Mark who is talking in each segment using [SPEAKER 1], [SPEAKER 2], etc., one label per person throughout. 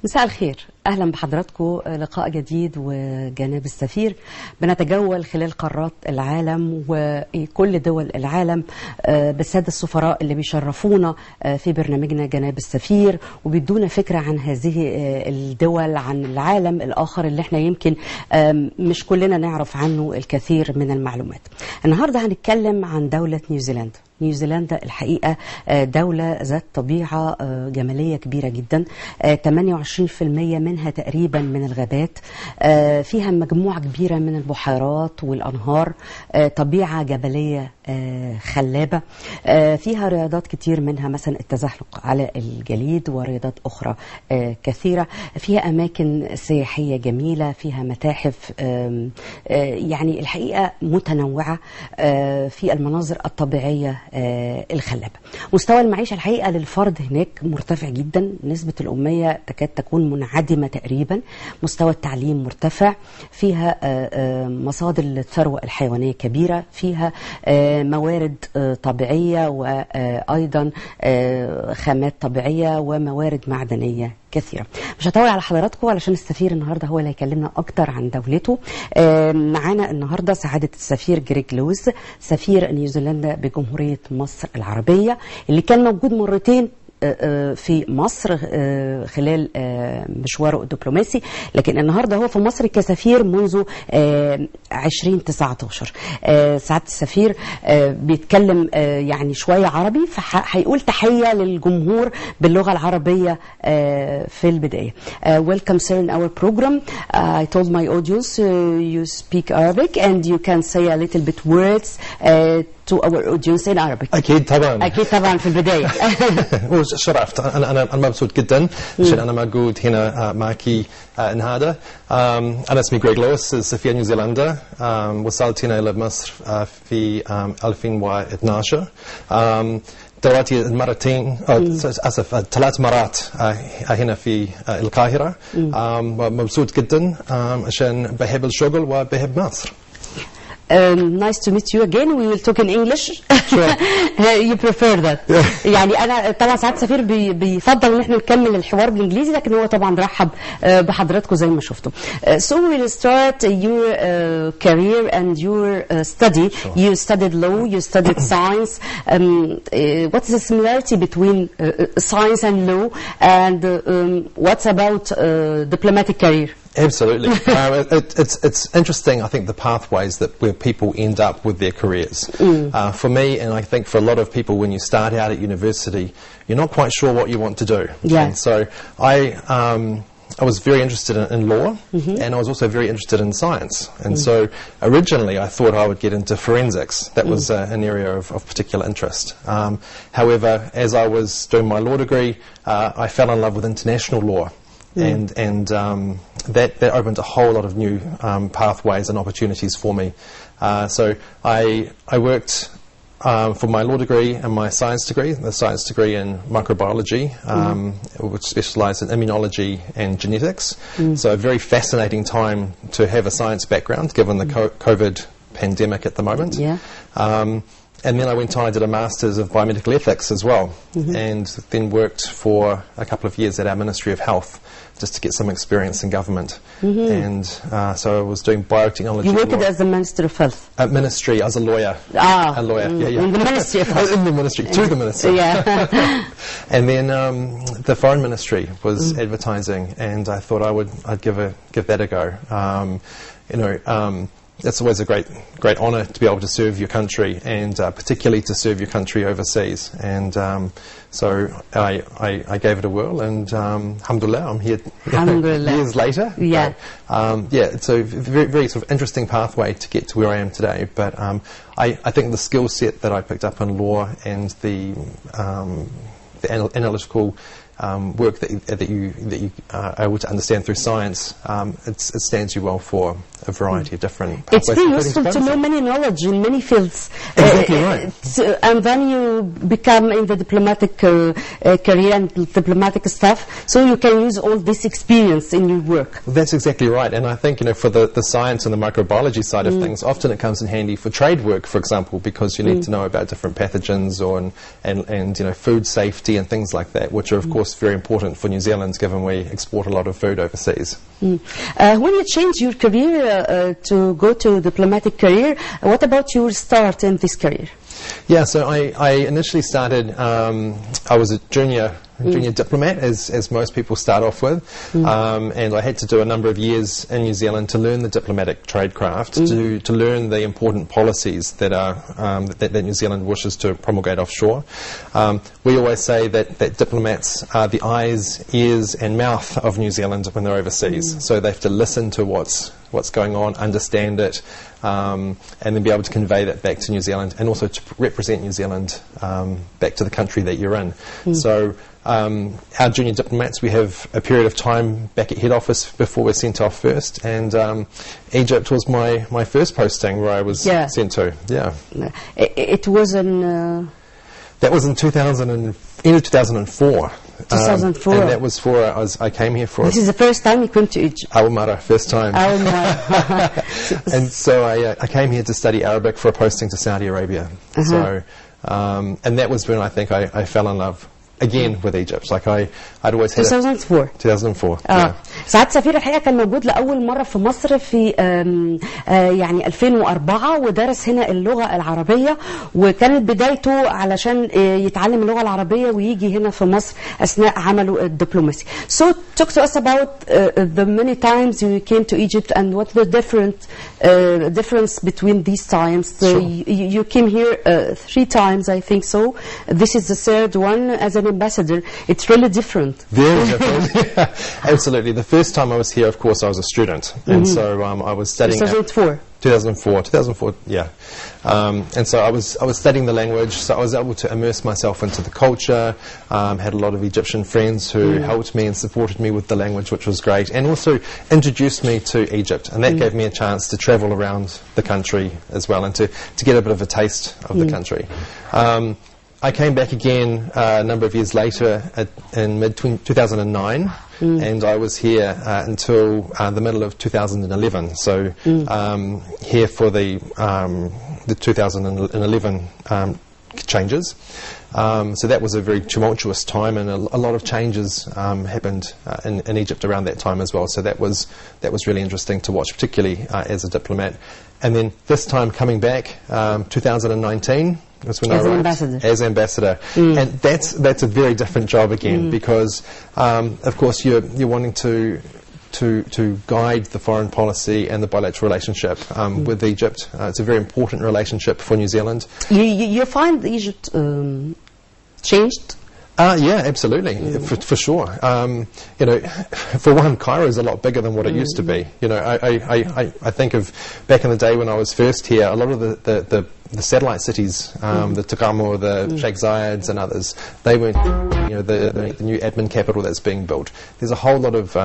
[SPEAKER 1] مساء الخير، أهلا بحضراتكم. لقاء جديد وجناب السفير. بنتجول خلال قارات العالم وكل دول العالم بالسادة السفراء اللي بيشرفونا في برنامجنا جناب السفير، وبيدونا فكرة عن هذه الدول، عن العالم الآخر اللي احنا يمكن مش كلنا نعرف عنه الكثير من المعلومات. النهاردة هنتكلم عن دولة نيوزيلندا. نيوزيلندا الحقيقة دولة ذات طبيعة جمالية كبيرة جدا، 28% منها تقريبا من الغابات، فيها مجموعة كبيرة من البحيرات والأنهار، طبيعة جبلية خلابة، فيها رياضات كتير منها مثلا التزحلق على الجليد ورياضات أخرى كثيرة، فيها أماكن سياحية جميلة، فيها متاحف، يعني الحقيقة متنوعة في المناظر الطبيعية الخلابة. مستوى المعيشة الحقيقة للفرد هناك مرتفع جدا، نسبة الأمية تكاد تكون منعدمة تقريبا، مستوى التعليم مرتفع، فيها مصادر الثروة الحيوانية كبيرة، فيها موارد طبيعية وأيضا خامات طبيعية وموارد معدنية كثيرة. مش هطول على حضراتكم علشان السفير النهاردة هو اللي هيكلمنا أكتر عن دولته. معانا النهاردة سعادة السفير جريج لويس، سفير نيوزيلندا بجمهورية مصر العربية، اللي كان موجود مرتين في مصر خلال مشواره الدبلوماسي، لكن النهارده هو في مصر كسفير منذ 2019. سعادة السفير بيتكلم يعني شوية عربي، فهيقول تحية للجمهور باللغة العربية في البداية. Welcome sir in our program. I told my audience you speak Arabic and you can say a little bit words to our audience in Arabic.
[SPEAKER 2] أكيد طبعا
[SPEAKER 1] في البداية.
[SPEAKER 2] شرفت. أنا مبسوط جدا عشان أنا موجود هنا معكي النهارده. أنا اسمي جريج لويس، سفير نيوزيلندا. وصلت هنا إلى مصر في 2012. دلوقتي مرتين ثلاث مرات هنا في القاهرة. مبسوط جدا عشان بحب الشغل وبحب مصر.
[SPEAKER 1] Nice to meet you again. We will talk in English.
[SPEAKER 2] Sure.
[SPEAKER 1] You prefer that. يعني أنا طبعا سعادة السفير بيفضل إن إحنا نكمل الحوار بالإنجليزي، لكن هو طبعا رحب بحضراتكم زي ما شفتوا. So we will start your career and your study.
[SPEAKER 2] Sure.
[SPEAKER 1] You studied law. You studied science. What's the similarity between science and law, and what's about diplomatic career?
[SPEAKER 2] Absolutely. It's interesting, I think, the pathways that where people end up with their careers. For me, and I think for a lot of people, when you start out at university, you're not quite sure what you want to do.
[SPEAKER 1] Yeah.
[SPEAKER 2] And so I was very interested in law, and I was also very interested in science. And so originally I thought I would get into forensics. That was an area of particular interest. However, as I was doing my law degree, I fell in love with international law. And that opened a whole lot of new pathways and opportunities for me. So I worked for my law degree and my science degree, the science degree in microbiology, which specialised in immunology and genetics. So a very fascinating time to have a science background, given the COVID pandemic at the moment.
[SPEAKER 1] Yeah.
[SPEAKER 2] And then I went on, I did a Masters of Biomedical Ethics as well, and then worked for a couple of years at our Ministry of Health, just to get some experience in government. And so I was doing biotechnology.
[SPEAKER 1] You worked as the Minister of Health?
[SPEAKER 2] Ministry, I was a lawyer.
[SPEAKER 1] Ah.
[SPEAKER 2] A lawyer, yeah.
[SPEAKER 1] In the Ministry of Health?
[SPEAKER 2] In the Ministry, to the Minister.
[SPEAKER 1] Yeah.
[SPEAKER 2] And then the Foreign Ministry was advertising, and I thought I'd give that a go. It's always a great honour to be able to serve your country, and particularly to serve your country overseas. And so I gave it a whirl, and alhamdulillah, I'm here years later.
[SPEAKER 1] Yeah.
[SPEAKER 2] Yeah, it's a very, very sort of interesting pathway to get to where I am today. But I think the skill set that I picked up in law and the analytical work that you are able to understand through science, it stands you well for a variety of different
[SPEAKER 1] It's
[SPEAKER 2] pathways,
[SPEAKER 1] very
[SPEAKER 2] including
[SPEAKER 1] useful to know
[SPEAKER 2] diplomacy.
[SPEAKER 1] many knowledge in many fields.
[SPEAKER 2] Exactly right.
[SPEAKER 1] And then you become in the diplomatic career and diplomatic staff, so you can use all this experience in your work.
[SPEAKER 2] That's exactly right, and I think, you know, for the science and the microbiology side of things, often it comes in handy for trade work, for example, because you need to know about different pathogens and you know, food safety and things like that, which are of course very important for New Zealand, given we export a lot of food overseas.
[SPEAKER 1] When you change your career to go to diplomatic career, what about your start in this career?
[SPEAKER 2] Yeah, so I initially started, I was a junior diplomat, as most people start off with, and I had to do a number of years in New Zealand to learn the diplomatic tradecraft, to learn the important policies that are that New Zealand wishes to promulgate offshore. We always say that diplomats are the eyes, ears and mouth of New Zealand when they're overseas, so they have to listen to what's going on, understand it, and then be able to convey that back to New Zealand, and also to represent New Zealand back to the country that you're in. So our junior diplomats, we have a period of time back at head office before we're sent off first, and Egypt was my first posting where I was sent to. Yeah,
[SPEAKER 1] it was in
[SPEAKER 2] that was in end of 2004.
[SPEAKER 1] 2004.
[SPEAKER 2] And that was for, I came here for...
[SPEAKER 1] This is the first time you came to Egypt?
[SPEAKER 2] Awamara, first time.
[SPEAKER 1] Awamara.
[SPEAKER 2] And so I came here to study Arabic for a posting to Saudi Arabia. So, and that was when I think I fell in love again with Egypt. Like I'd always had
[SPEAKER 1] 2004.
[SPEAKER 2] 2004.
[SPEAKER 1] سعادة سفير الحقيقة كان موجود لأول مرة في مصر في يعني 2004 ودرس هنا اللغة العربية وكانت بدايته علشان يتعلم اللغة العربية ويجي هنا في مصر أثناء عمله الدبلوماسي. So talk to us about the many times you came to Egypt and what the difference between these times.
[SPEAKER 2] Sure.
[SPEAKER 1] You came here 3 times, I think so. This is the third one as an ambassador. It's really different.
[SPEAKER 2] Very different. Absolutely. The first time I was here, of course, I was a student, and so I was studying. 2004, yeah. And so I was studying the language, so I was able to immerse myself into the culture, had a lot of Egyptian friends who helped me and supported me with the language, which was great, and also introduced me to Egypt, and that gave me a chance to travel around the country as well, and to get a bit of a taste of the country. I came back again a number of years later in mid-2009, and I was here until the middle of 2011. So here for the 2011 changes. So that was a very tumultuous time, and a lot of changes happened in Egypt around that time as well. So that was really interesting to watch, particularly as a diplomat. And then this time coming back, 2019. That's when
[SPEAKER 1] as
[SPEAKER 2] I
[SPEAKER 1] ambassador.
[SPEAKER 2] As ambassador, and that's a very different job again, because of course you're wanting to guide the foreign policy and the bilateral relationship with Egypt. It's a very important relationship for New Zealand.
[SPEAKER 1] You find Egypt changed?
[SPEAKER 2] Yeah, absolutely, for sure. You know, for one, Cairo is a lot bigger than what it used to be. You know, I think of back in the day when I was first here, a lot of the satellite cities, the Takamur, the Sheikh Zayeds and others, they weren't, you know, the new admin capital that's being built. There's a whole lot of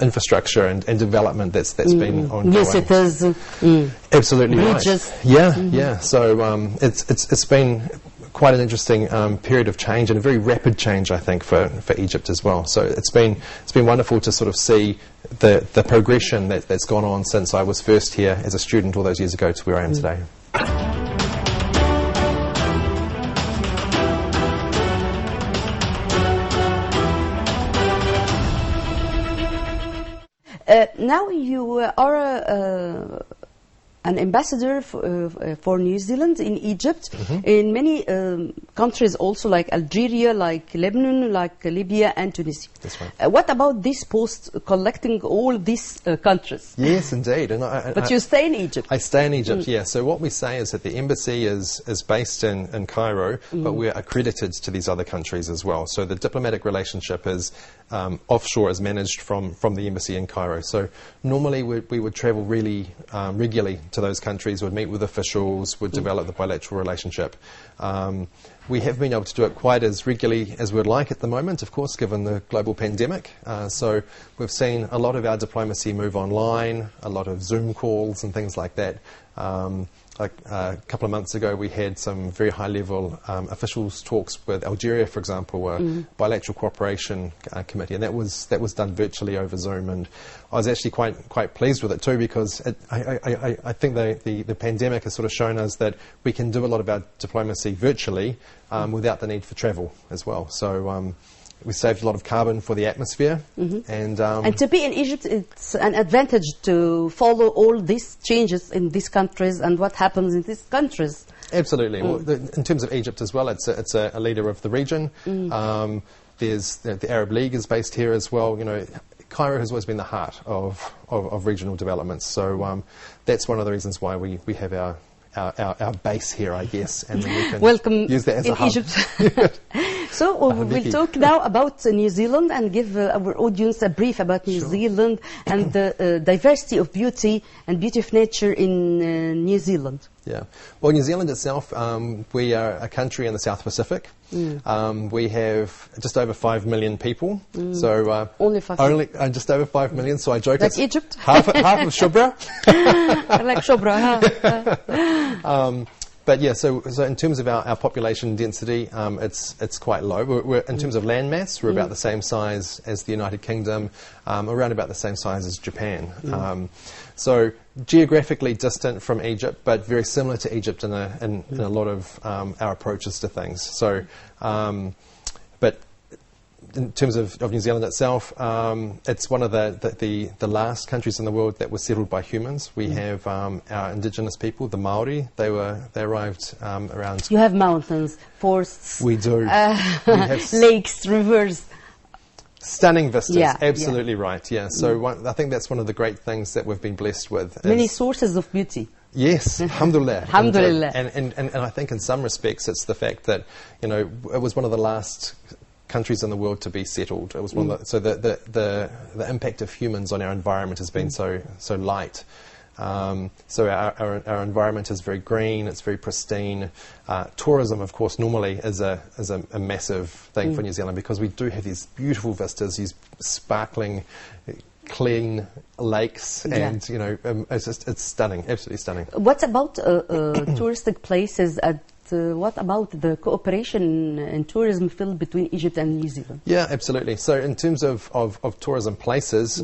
[SPEAKER 2] infrastructure and development that's been ongoing.
[SPEAKER 1] Visitors.
[SPEAKER 2] Absolutely
[SPEAKER 1] Bridges.
[SPEAKER 2] right. Yeah. So it's been quite an interesting period of change, and a very rapid change, I think, for Egypt as well. So it's been wonderful to sort of see the progression that's gone on since I was first here as a student all those years ago to where I am today.
[SPEAKER 1] Now you are an ambassador for New Zealand in Egypt, in many countries also, like Algeria, like Lebanon, like Libya and Tunisia.
[SPEAKER 2] That's right.
[SPEAKER 1] What about this post collecting all these countries?
[SPEAKER 2] Yes, indeed. And
[SPEAKER 1] but you stay in Egypt.
[SPEAKER 2] I stay in Egypt, yeah. So what we say is that the embassy is based in Cairo, but we're accredited to these other countries as well. So the diplomatic relationship is offshore, is managed from the embassy in Cairo. So normally we would travel really regularly to those countries, would meet with officials, would develop the bilateral relationship. We have been able to do it quite as regularly as we'd like at the moment, of course, given the global pandemic. So we've seen a lot of our diplomacy move online, a lot of Zoom calls and things like that. Like a couple of months ago, we had some very high-level officials talks with Algeria, for example, a bilateral cooperation committee, and that was done virtually over Zoom. And I was actually quite pleased with it too, because I think the pandemic has sort of shown us that we can do a lot of our diplomacy virtually without the need for travel as well. So we saved a lot of carbon for the atmosphere. And
[SPEAKER 1] to be in Egypt, it's an advantage to follow all these changes in these countries and what happens in these countries.
[SPEAKER 2] Absolutely. Well, in terms of Egypt as well, it's a leader of the region. There's the Arab League is based here as well. You know, Cairo has always been the heart of regional developments. So that's one of the reasons why we have our base here, I guess, and then we can
[SPEAKER 1] welcome
[SPEAKER 2] use that as
[SPEAKER 1] in
[SPEAKER 2] a hub.
[SPEAKER 1] Egypt. So we'll talk now about New Zealand and give our audience a brief about New Zealand and the diversity of beauty and beauty of nature in New Zealand.
[SPEAKER 2] Yeah. Well, New Zealand itself, we are a country in the South Pacific. We have just over 5 million people. So
[SPEAKER 1] only 5 million.
[SPEAKER 2] Just over 5 million. So I joke
[SPEAKER 1] like
[SPEAKER 2] it's
[SPEAKER 1] Egypt?
[SPEAKER 2] half of Shubra.
[SPEAKER 1] Like Shubra, huh?
[SPEAKER 2] But yeah, so in terms of our population density, it's quite low. We're in terms of land mass, we're about the same size as the United Kingdom, around about the same size as Japan. So geographically distant from Egypt, but very similar to Egypt in a lot of our approaches to things. So, but in terms of New Zealand itself, it's one of the last countries in the world that was settled by humans. We have our indigenous people, the Maori. They arrived around.
[SPEAKER 1] You have mountains, forests.
[SPEAKER 2] We do. We have
[SPEAKER 1] lakes, rivers.
[SPEAKER 2] Stunning vistas.
[SPEAKER 1] Yeah,
[SPEAKER 2] Absolutely right. Yeah. So I think that's one of the great things that we've been blessed with.
[SPEAKER 1] Many sources of beauty.
[SPEAKER 2] Yes, alhamdulillah.
[SPEAKER 1] Alhamdulillah.
[SPEAKER 2] And I think in some respects it's the fact that, you know, it was one of the last countries in the world to be settled. It was one of the, so the impact of humans on our environment has been so light. So our environment is very green, it's very pristine. Tourism, of course, normally is a massive thing for New Zealand, because we do have these beautiful vistas, these sparkling, clean lakes, and you know, it's stunning, absolutely stunning.
[SPEAKER 1] What about touristic places? What about the cooperation in tourism field between Egypt and New Zealand?
[SPEAKER 2] Yeah, absolutely. So in terms of tourism places,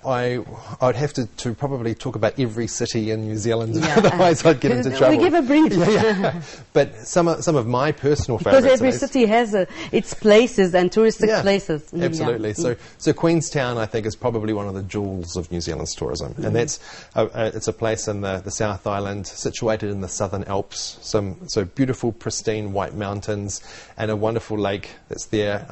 [SPEAKER 2] I would have to probably talk about every city in New Zealand, otherwise I'd get into trouble.
[SPEAKER 1] We give a brief.
[SPEAKER 2] But some of my personal favourites.
[SPEAKER 1] Because every city has its places and touristic places.
[SPEAKER 2] Absolutely. So Queenstown, I think, is probably one of the jewels of New Zealand's tourism, and that's it's a place in the South Island, situated in the Southern Alps. So beautiful, pristine white mountains, and a wonderful lake that's there.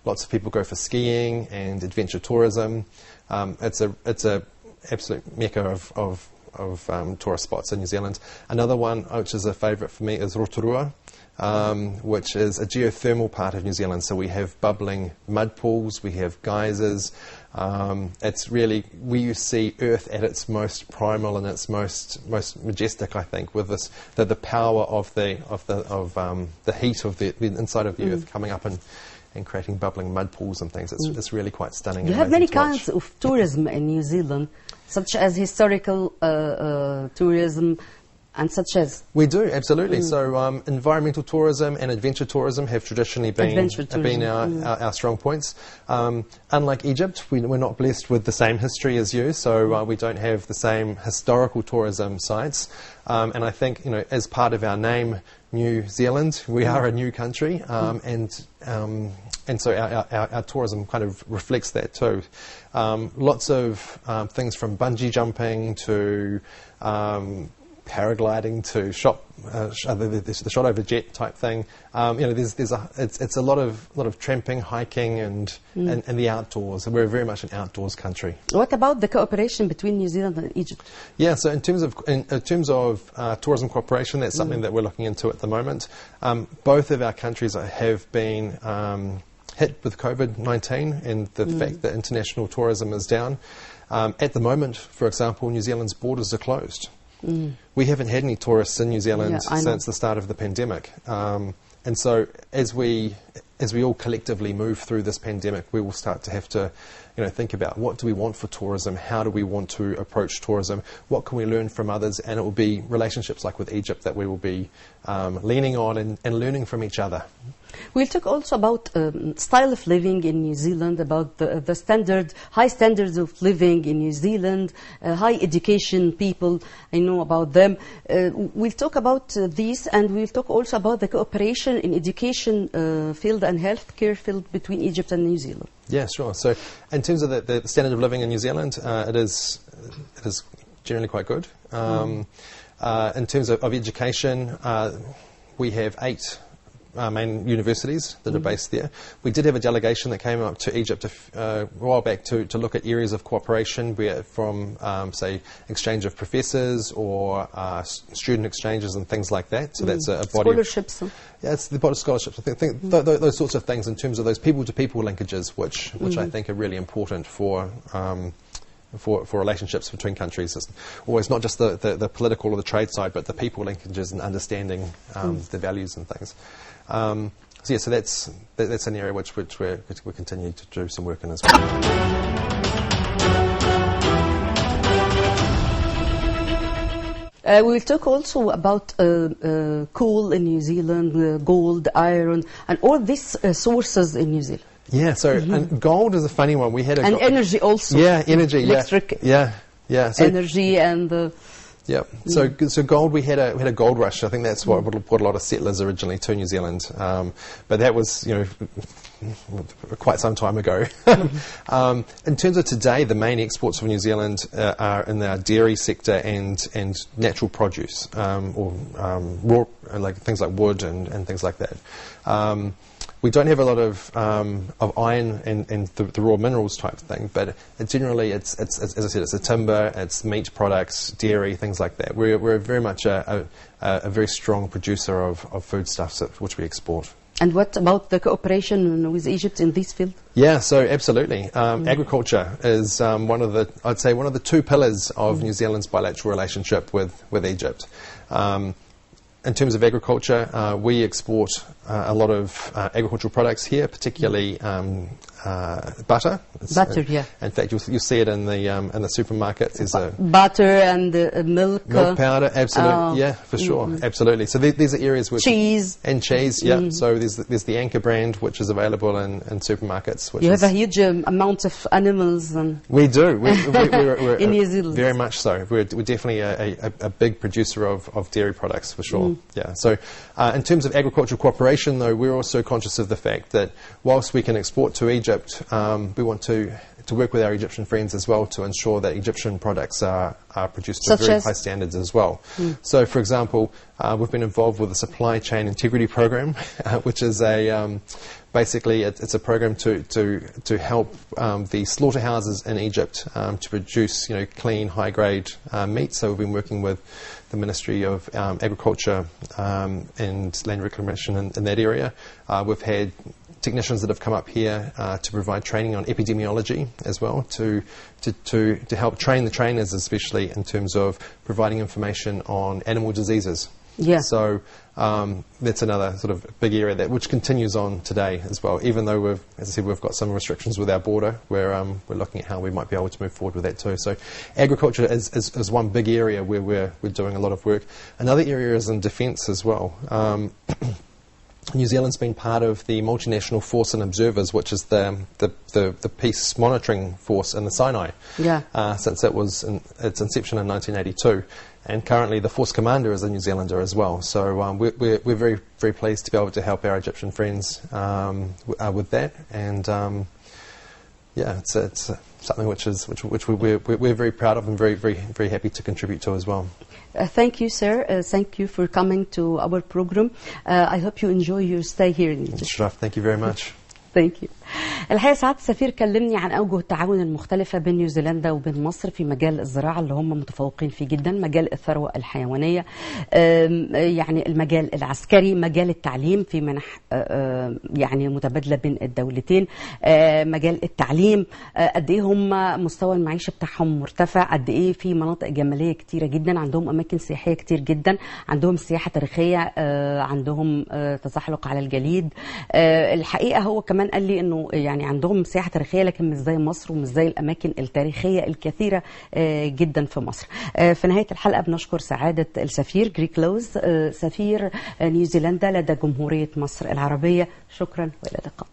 [SPEAKER 2] Lots of people go for skiing and adventure tourism. It's a absolute mecca of tourist spots in New Zealand. Another one, which is a favourite for me, is Rotorua, which is a geothermal part of New Zealand. So we have bubbling mud pools, we have geysers. It's really where you see Earth at its most primal and its most majestic, I think, with this the power of the heat of the inside of the Earth coming up and creating bubbling mud pools and things. It's really quite stunning.
[SPEAKER 1] You have many kinds of tourism in New Zealand, such as historical tourism and such as...
[SPEAKER 2] We do, absolutely. So environmental tourism and adventure tourism have traditionally been our strong points. Unlike Egypt, we're not blessed with the same history as you, so we don't have the same historical tourism sites. And I think, you know, as part of our name, New Zealand, we are a new country, and so our tourism kind of reflects that too. Lots of things from bungee jumping to paragliding to the shot over jet type thing. You know, it's a lot of tramping, hiking, and the outdoors. We're very much an outdoors country.
[SPEAKER 1] What about the cooperation between New Zealand and Egypt? Yeah,
[SPEAKER 2] so in terms of tourism cooperation, that's something that we're looking into at the moment. Both of our countries have been hit with COVID-19 and the fact that international tourism is down. At the moment, for example, New Zealand's borders are closed. We haven't had any tourists in New Zealand since the start of the pandemic. And so as we all collectively move through this pandemic, we will start to have to think about what do we want for tourism, how do we want to approach tourism, what can we learn from others, and it will be relationships like with Egypt that we will be leaning on and learning from each other.
[SPEAKER 1] We'll talk also about style of living in New Zealand, about the high standards of living in New Zealand, high education people, I know about them. We'll talk about these, and we'll talk also about the cooperation in education field and healthcare field between Egypt and New Zealand.
[SPEAKER 2] Yeah, sure. So in terms of the standard of living in New Zealand, it is generally quite good. In terms of education, we have 8 main universities that are based there. We did have a delegation that came up to Egypt a while back to look at areas of cooperation, be it from, say, exchange of professors or student exchanges and things like that. So that's a body
[SPEAKER 1] scholarships.
[SPEAKER 2] Yeah, it's the body of scholarships. I think those sorts of things in terms of those people-to-people linkages, which I think are really important for relationships between countries. It's always not just the political or the trade side, but the people linkages and understanding the values and things. So that's an area which we continue to do some work in as well.
[SPEAKER 1] We'll talk also about coal in New Zealand, gold, iron, and all these sources in New Zealand.
[SPEAKER 2] Yeah, so and gold is a funny one. We had
[SPEAKER 1] energy also.
[SPEAKER 2] Yeah, energy.
[SPEAKER 1] Electric.
[SPEAKER 2] Yeah. So
[SPEAKER 1] energy and.
[SPEAKER 2] Yeah. So gold. We had a gold rush. I think that's what brought a lot of settlers originally to New Zealand. But that was quite some time ago. In terms of today, the main exports of New Zealand are in the dairy sector and natural produce, or raw, like things like wood and things like that. We don't have a lot of iron and the raw minerals type thing, but generally it's as I said, it's the timber, it's meat products, dairy, things like that. We're very much a very strong producer of foodstuffs which we export.
[SPEAKER 1] And what about the cooperation with Egypt in this field?
[SPEAKER 2] Yeah, so absolutely. Agriculture is one of the 2 pillars of New Zealand's bilateral relationship with Egypt. In terms of agriculture, we export a lot of agricultural products here, particularly butter.
[SPEAKER 1] Butter, yeah.
[SPEAKER 2] In fact, you'll see it in the supermarkets. There's
[SPEAKER 1] butter and milk.
[SPEAKER 2] Milk powder, absolutely, yeah, for sure, absolutely. So these are areas which
[SPEAKER 1] cheese
[SPEAKER 2] and cheese, yeah. So there's the Anchor brand, which is available in supermarkets. Which
[SPEAKER 1] you have a huge amount of animals. And
[SPEAKER 2] we do. We're
[SPEAKER 1] in New Zealand,
[SPEAKER 2] very much so. We're definitely a big producer of dairy products for sure. Yeah. So in terms of agricultural cooperation, though, we're also conscious of the fact that whilst we can export to Egypt, we want to work with our Egyptian friends as well to ensure that Egyptian products are produced to very high standards as well. So, for example, we've been involved with the Supply Chain Integrity Program, which is basically it's a program to help the slaughterhouses in Egypt to produce clean, high-grade meat. So we've been working with the Ministry of Agriculture and Land Reclamation in that area. We've had technicians that have come up here to provide training on epidemiology as well, to help train the trainers, especially in terms of providing information on animal diseases.
[SPEAKER 1] Yeah.
[SPEAKER 2] So that's another sort of big area which continues on today as well. Even though as I said, we've got some restrictions with our border, we're looking at how we might be able to move forward with that too. So agriculture is one big area where we're doing a lot of work. Another area is in defence as well. New Zealand's been part of the Multinational Force and Observers, which is the peace monitoring force in the Sinai, since its inception in 1982. And currently the force commander is a New Zealander as well. So we're very, very pleased to be able to help our Egyptian friends with that. And it's something which we're very proud of and very, very, very happy to contribute to as well.
[SPEAKER 1] Thank you, sir. Thank you for coming to our program. I hope you enjoy your stay here in Egypt.
[SPEAKER 2] Sure. Thank you very much.
[SPEAKER 1] Thank you. الحقيقة سعادة السفير كلمني عن أوجه التعاون المختلفة بين نيوزيلندا وبين مصر في مجال الزراعة اللي هم متفوقين فيه جدا، مجال الثروة الحيوانية، يعني المجال العسكري، مجال التعليم في منح يعني متبادلة بين الدولتين، مجال التعليم، قد إيه هم مستوى المعيشة بتاعهم مرتفع، قد إيه في مناطق جمالية كتيرة جدا، عندهم أماكن سياحية كتير جدا، عندهم سياحة تاريخية، عندهم تزحلق على الجليد. الحقيقة هو كمان قال لي إنه يعني عندهم سياحة تاريخية لكن مش زي مصر ومش زي الأماكن التاريخية الكثيرة جدا في مصر. في نهاية الحلقة بنشكر سعادة السفير جريك لوز سفير نيوزيلندا لدى جمهورية مصر العربية. شكرا وإلى اللقاء.